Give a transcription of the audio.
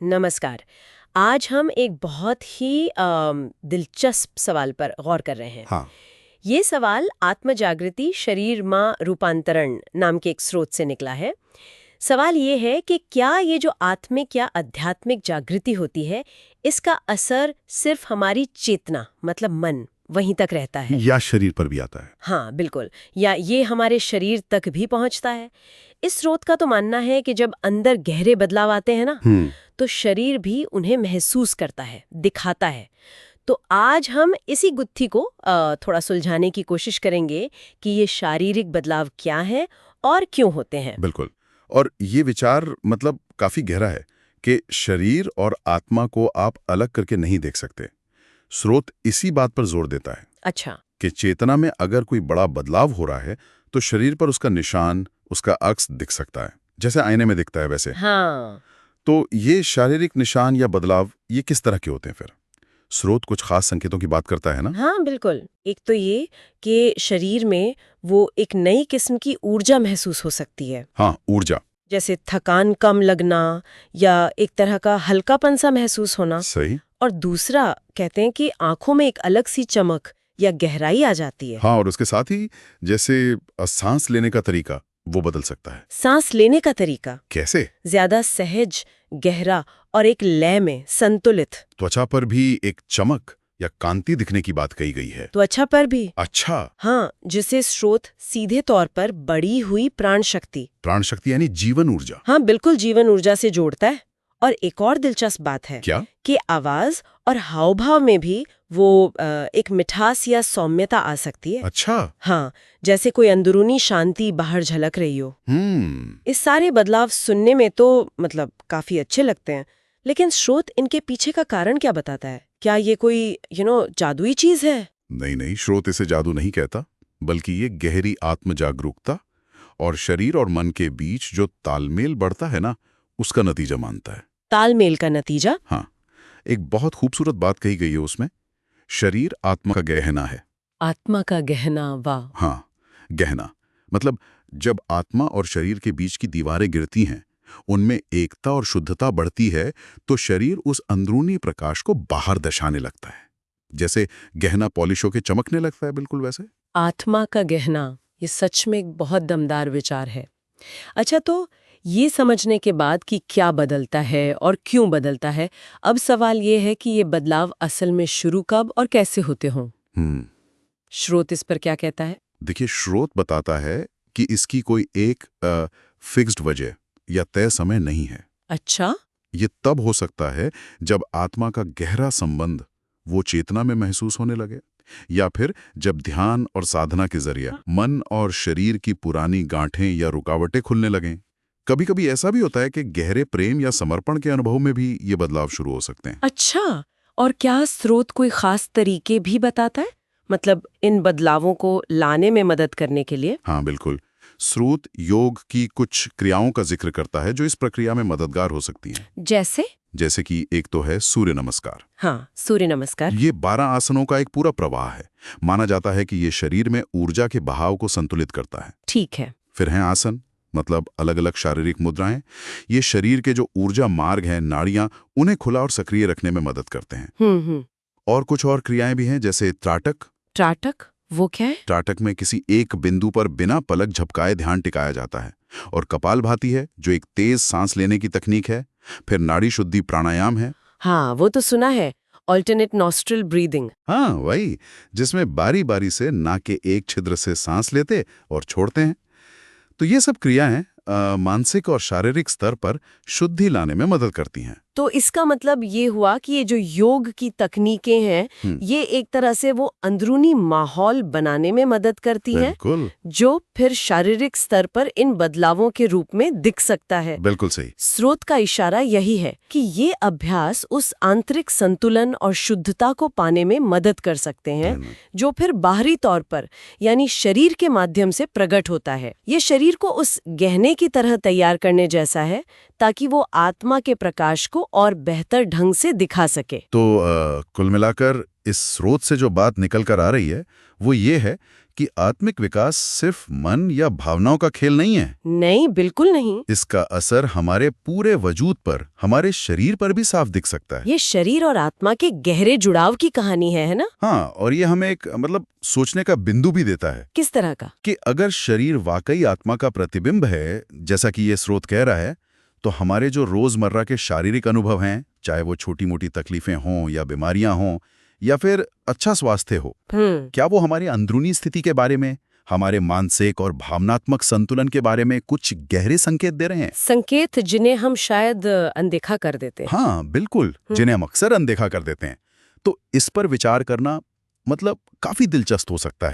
नमस्कार। आज हम एक बहुत ही दिलचस्प सवाल पर गौर कर रहे हैं। हाँ। ये सवाल आत्मजागृति शरीर मां रूपांतरण नाम के एक स्रोत से निकला है। सवाल ये है कि क्या ये जो आत्मिक या आध्यात्मिक जागृति होती है, इसका असर सिर्फ हमारी चेतना मतलब मन वहीं तक रहता है या शरीर पर भी आता है। हाँ बिल्कुल, या ये हमारे शरीर तक भी पहुंचता है। इस स्रोत का तो मानना है कि जब अंदर गहरे बदलाव आते हैं ना, तो शरीर भी उन्हें महसूस करता है, दिखाता है। तो आज हम इसी गुत्थी को थोड़ा सुलझाने की कोशिश करेंगे कि ये शारीरिक बदलाव क्या है और क्यों होते हैं। बिल्कुल। और ये विचार मतलब काफी गहरा है कि शरीर और आत्मा को आप अलग करके नहीं देख सकते। स्रोत इसी बात पर जोर देता है अच्छा। कि चेतना में अगर कोई बड़ा बदलाव हो रहा है तो शरीर पर उसका निशान, उसका अक्स दिख सकता है, जैसे आईने में दिखता है वैसे। हाँ। तो ये शारीरिक निशान या बदलाव ये किस तरह के होते हैं फिर? स्रोत कुछ खास संकेतों की बात करता है ना? हाँ बिल्कुल। एक तो ये कि शरीर में वो एक नई किस्म की ऊर्जा महसूस हो सकती है। हाँ, ऊर्जा। जैसे थकान कम लगना या एक तरह का हल्कापन सा महसूस होना। सही। और दूसरा कहते हैं कि आंखों में एक अलग सी चमक या गहराई आ जाती है। हाँ, और उसके साथ ही जैसे सांस लेने का तरीका वो बदल सकता है। सांस लेने का तरीका कैसे? ज्यादा सहज, गहरा और एक लय में संतुलित। त्वचा पर भी एक चमक या कांति दिखने की बात कही गई है। त्वचा पर भी? अच्छा। हाँ, जिसे स्रोत सीधे तौर पर बढ़ी हुई प्राण शक्ति। प्राण शक्ति यानी जीवन ऊर्जा। हाँ बिल्कुल, जीवन ऊर्जा से जोड़ता है। और एक और दिलचस्प बात है क्या? कि आवाज और हाव भाव में भी वो एक मिठास या सौम्यता आ सकती है। अच्छा। हाँ, जैसे कोई अंदरूनी शांति बाहर झलक रही हो। इस सारे बदलाव सुनने में तो मतलब काफी अच्छे लगते हैं, लेकिन स्रोत इनके पीछे का कारण क्या बताता है? क्या ये कोई जादुई चीज है? नहीं नहीं, स्रोत इसे जादू नहीं कहता, बल्कि ये गहरी आत्म जागरूकता और शरीर और मन के बीच जो तालमेल बढ़ता है ना, उसका नतीजा मानता है। तालमेल का नतीजा? हाँ, एक बहुत खूबसूरत बात कही गई है उसमें। शरीर आत्मा का गहना है। आत्मा का गहना? वाह। हाँ, गहना मतलब जब आत्मा और शरीर के बीच की दीवारें गिरती हैं, उनमें एकता और शुद्धता बढ़ती है, तो शरीर उस अंदरूनी प्रकाश को बाहर दर्शाने लगता है। जैसे गहना पॉलिश होके चमकने लगता है, बिल्कुल वैसे। आत्मा का गहना, ये सच में एक बहुत दमदार विचार है। अच्छा, तो ये समझने के बाद कि क्या बदलता है और क्यों बदलता है, अब सवाल ये है कि ये बदलाव असल में शुरू कब और कैसे होते हों। स्रोत इस पर क्या कहता है? देखिए, स्रोत बताता है कि इसकी कोई एक फिक्स्ड वजह या तय समय नहीं है। अच्छा। ये तब हो सकता है जब आत्मा का गहरा संबंध वो चेतना में महसूस होने लगे, या फिर जब ध्यान और साधना के जरिए मन और शरीर की पुरानी गांठें या रुकावटें खुलने लगें। कभी कभी ऐसा भी होता है कि गहरे प्रेम या समर्पण के अनुभव में भी ये बदलाव शुरू हो सकते हैं। अच्छा, और क्या स्रोत कोई खास तरीके भी बताता है, मतलब इन बदलावों को लाने में मदद करने के लिए? हाँ बिल्कुल। स्रोत योग की कुछ क्रियाओं का जिक्र करता है जो इस प्रक्रिया में मददगार हो सकती हैं। जैसे कि एक तो है सूर्य नमस्कार। हाँ, सूर्य नमस्कार। ये 12 आसनों का एक पूरा प्रवाह है। माना जाता है कि ये शरीर में ऊर्जा के बहाव को संतुलित करता है। ठीक है। फिर हैं आसन, मतलब अलग अलग शारीरिक मुद्राएं। ये शरीर के जो ऊर्जा मार्ग हैं, नाड़ियां, उन्हें खुला और सक्रिय रखने में मदद करते हैं। और कुछ और क्रियाएं भी हैं, जैसे त्राटक। त्राटक वो क्या है? त्राटक में किसी एक बिंदु पर बिना पलक झपकाए ध्यान टिकाया जाता है। और कपालभाति है, जो एक तेज सांस लेने की तकनीक है। फिर नाड़ी शुद्धि प्राणायाम है। हाँ, वो तो सुना है, ऑल्टरनेट नॉस्ट्रल ब्रीदिंग। हाँ वही, जिसमें बारी बारी से नाक के एक छिद्र से सांस लेते और छोड़ते हैं। तो ये सब क्रियाएं मानसिक और शारीरिक स्तर पर शुद्धि लाने में मदद करती हैं। तो इसका मतलब ये हुआ कि ये जो योग की तकनीकें हैं, ये एक तरह से वो अंदरूनी माहौल बनाने में मदद करती हैं, बिल्कुल। जो फिर शारीरिक स्तर पर इन बदलावों के रूप में दिख सकता है। बिल्कुल सही। स्रोत का इशारा यही है कि ये अभ्यास उस आंतरिक संतुलन और शुद्धता को पाने में मदद कर सकते हैं, जो फिर बाहरी तौर पर यानी शरीर के माध्यम से प्रकट होता है। ये शरीर को उस गहने की तरह तैयार करने जैसा है, ताकि वो आत्मा के प्रकाश को और बेहतर ढंग से दिखा सके। तो कुल मिलाकर इस स्रोत से जो बात निकल कर आ रही है वो ये है कि आत्मिक विकास सिर्फ मन या भावनाओं का खेल नहीं है। नहीं, बिल्कुल नहीं। इसका असर हमारे पूरे वजूद पर, हमारे शरीर पर भी साफ दिख सकता है। ये शरीर और आत्मा के गहरे जुड़ाव की कहानी है ना? हाँ, और ये हमें एक सोचने का बिंदु भी देता है। किस तरह का? कि अगर शरीर वाकई आत्मा का प्रतिबिंब है, जैसा कि ये स्रोत कह रहा है, तो हमारे जो रोजमर्रा के शारीरिक अनुभव हैं, चाहे वो छोटी मोटी तकलीफें हों या बीमारियां हों या फिर अच्छा स्वास्थ्य हो, क्या वो हमारी अंदरूनी स्थिति के बारे में, हमारे मानसिक और भावनात्मक संतुलन के बारे में कुछ गहरे संकेत दे रहे हैं? संकेत जिन्हें हम शायद अनदेखा कर देते हैं। हाँ, बिल्कुल, जिन्हें हम अक्सर अनदेखा कर देते हैं। तो इस पर विचार करना काफी दिलचस्प हो सकता है।